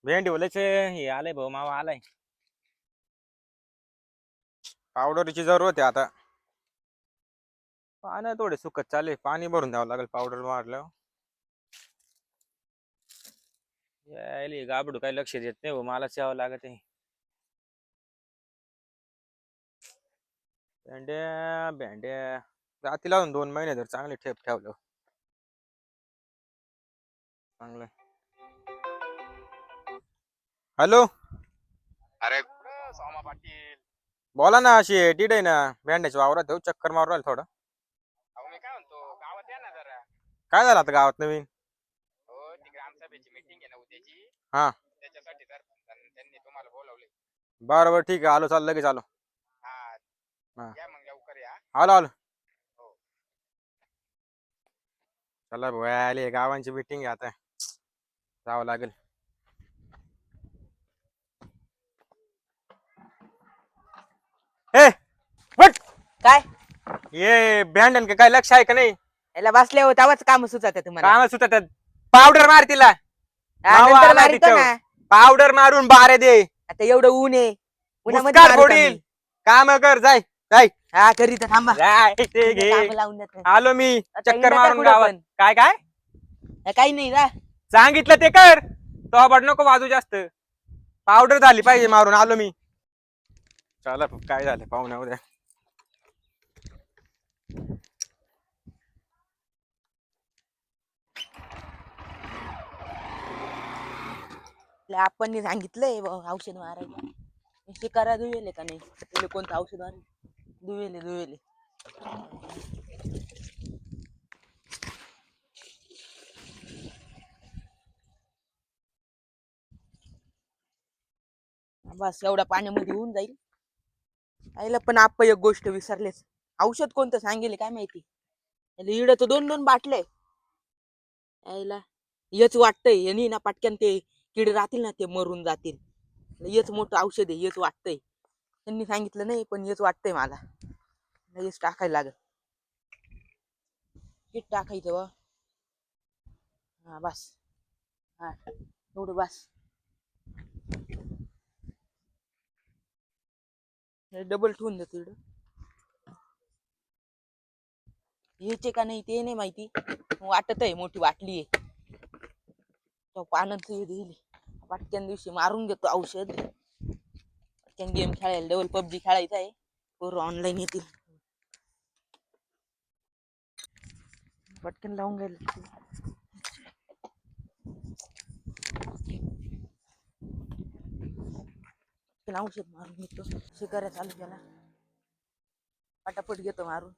भेंडी बोलायचे हे आलंय भाऊ मावा आलाय. पावडरची जरूरत आहे आता. पाणी थोडे सुकत चाले, पाणी भरून द्यावं लागेल पावडर मारल्यावर. यायले गाबडू काही लक्ष देत नाही भाऊ, मलाच यावं लागत आहे. भेंड्या भेंड्या रात्री लावून 2 महिने जर चांगले ठेप ठेवलं चांगलं. हॅलो, अरे कुठं सोमा पाटील. बोला ना. अशी टीड आहे ना भेंड्याच्या वावरात देऊ, चक्कर मारू राहिलं थोडं. अहो मी काय म्हणतो, गावात या ना जरा. काय झालं आता गावात नवीन? हो, ती ग्रामसभेची मीटिंग आहे ना उद्याची. हा, त्याच्यासाठी त्यांनी तुम्हाला बोलावले. बरं बरं ठीक आहे, आलो, चाल लगेच आलो. हा, हा, या मग लवकर या. आलो आलो. हो. चला भाऊ, आले गावांची मीटिंग आहे आता, जावं लागेल. ए वट, काय ये भेंड्यान का काय लक्ष आहे का नाही? याला बसले हो तेव्हाच काम सुचत तुम्हाला. काम सुद्धा त्यात पावडर मार तिला. हा, मावा नंतर आला मारितो तिच्यावर. ना. पावडर मारून बारे दे. आता एवढं ऊन आहे, उन्हामध्ये मुस्काट मारू का फोडील. मी? काम कर, जाय जाय हा करीत थांबा. जाय, ते घे. काम लावून देतो. आलो मी आता चक्कर हिंडता मारून कुठं गावात. पण? काय काय हा, काही नाही जा. सांगितलं ते कर. तो बड नको वाजू जास्त. पावडर झाली पाहिजे मारून. आलो मी. चला काय झालं पाहुण्या उद्या. आपण सांगितलंय औषध मारायला. शिकारा दुवेले का नाही? तिला कोणतं औषध मार? दुवेले दुवेले. बस एवढ्या पाण्यामध्ये होऊन जाईल. आईला पण आपण एक गोष्ट विसरलेच. औषध कोणतं सांगेल काय माहिती. इड तर 2-2 बाटले. आईला हेच वाटतंय यांनी ना पटक्यान ते किड राहतील ना ते मरून जातील. हेच मोठं औषध आहे, हेच वाटतंय. त्यांनी सांगितलं नाही पण हेच वाटतंय मला. हेच टाकायला लागल. किट टाकायचं व. हा बस. हा एवढं बस. डबल ठेवून देतो इकडं. यायचे का नाही ते नाही माहिती. वाटत आहे मोठी बाटली आहे. तो पाण्यात देईल. पटक्यान दिवशी मारून घेतो औषध. पटक्यान गेम खेळायला डबल PUBG खेळायचं आहे. पोरं ऑनलाईन येतील. पटकन लावून गेल. औषध मारून घेतो. शिकाऱ्या चालू केला. पटापट घेतो मारून.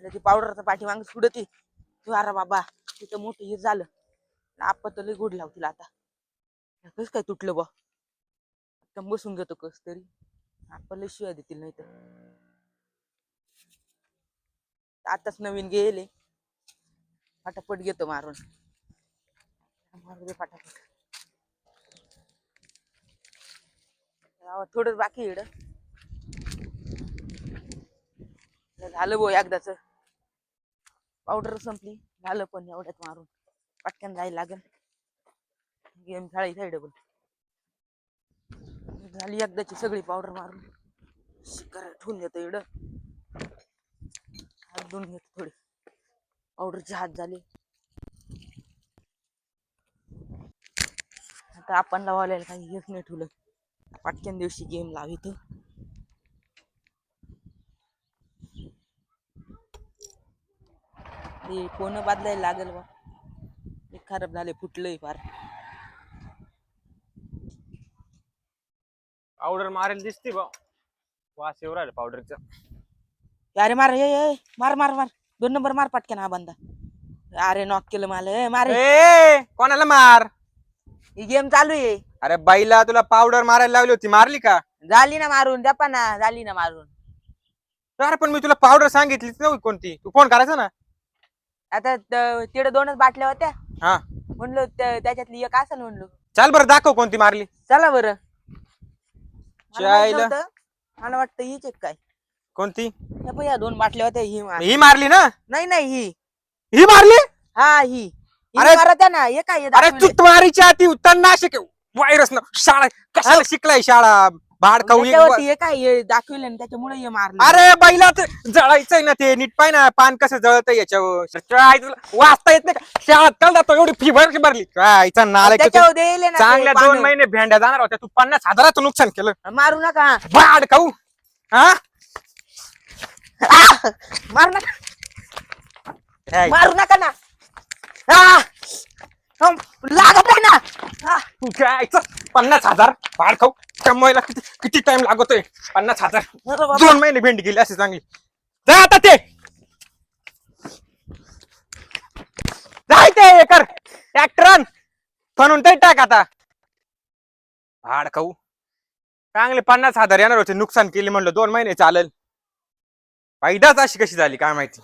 ती पावडरचा पाठीमाग सुडती. अरे बाबा तिथं मोठं हे झालं. आपण तर लय गोड लावतील आता. कस काय तुटलं बा. बसून घेतो कस तरी. आपण लय शिवाय देतील नाही तर. आताच नवीन गेले. फटाफट घेतो मारून. मारू दे फटाफट. थोडं बाकी इकडं. झालं भाऊ एकदाच. पावडर संपली. झालं पण एवढ्यात मारून. पटकन जायला लागेल. गेम खेळायचा डबल. झाली एकदाची सगळी पावडर मारून. शिकार ठेवून देतो इकडं. हात धुवून घेतो थोडे. पावडरचे हात झाले. आता आपण लावायला काही हेच नाही ठेवलं. पटक्यान दिवशी गेम लावितो. ते फोन बदलायला लागेल बा. खराब झाले, फुटलंय फार. पावडर मारेल दिसते बा. वास येऊ राहिला पावडरचा. अरे मार ये मार मार मार. 2 नंबर मार पटकन हा बंदा. अरे नॉक केलं मला. मार. कोणाला मार? ही गेम चालू आहे. अरे बाईला तुला पावडर मारायला लावली होती, मारली का? झाली ना मारून. द्या ना झाली ना मारून. अरे पण मी तुला पावडर सांगितलीच नव्हती कोणती. तू फोन करायचा ना. आता तिकडे 2च बाटल्या होत्या. हा, म्हणलो त्याच्यातली एक असेल म्हणलो. चल बरं दाखव कोणती मारली. चला बरं. चायला. मला वाटतं हीच एक काय. कोणती? या 2 बाटल्या होत्या. ही ही मारली ना? नाही ही. ही मारली? हा ही. अरे- इमारत आहे ना हे काय हे अरे दाखवलंय? तू मारीच्या आधी उत्तर व्हायरस ना शाळा कशाला शिकलाय शाळा भाड खाऊ त्याच्यावरती हे काय हे दाखवलं ना त्याच्यामुळे हे मारलं. अरे बैला ते जळायचंय ना ते नीट पाय ना पान कसं जळत याच्यावर काय तुला वाचता येत नाही का शाळात काल जातो एवढी फी भरली कायचा नालायक तू. त्याच्यावर देले ना ते चांगल्या पानं. 2 महिने भेंड्या जाणार होत्या तू 50,000चं नुकसान केलं मारू नका भाड खाऊ हा मारू नका काय? मारू नका ना लागत आहे ना तू काय 50,000 भाड खाऊ कमवायला किती किती टाइम लागतोय 50,000 अरे बाबा. 2 महिने भेंडी गेली असे चांगली जा आता ते जाय ते हे कर ट्रॅक्टर म्हणून ते टाक आता भाड खाऊ चांगले 50,000 येणार होते नुकसान केले म्हणलं 2 महिने चालेल फायदाच अशी कशी झाली काय माहिती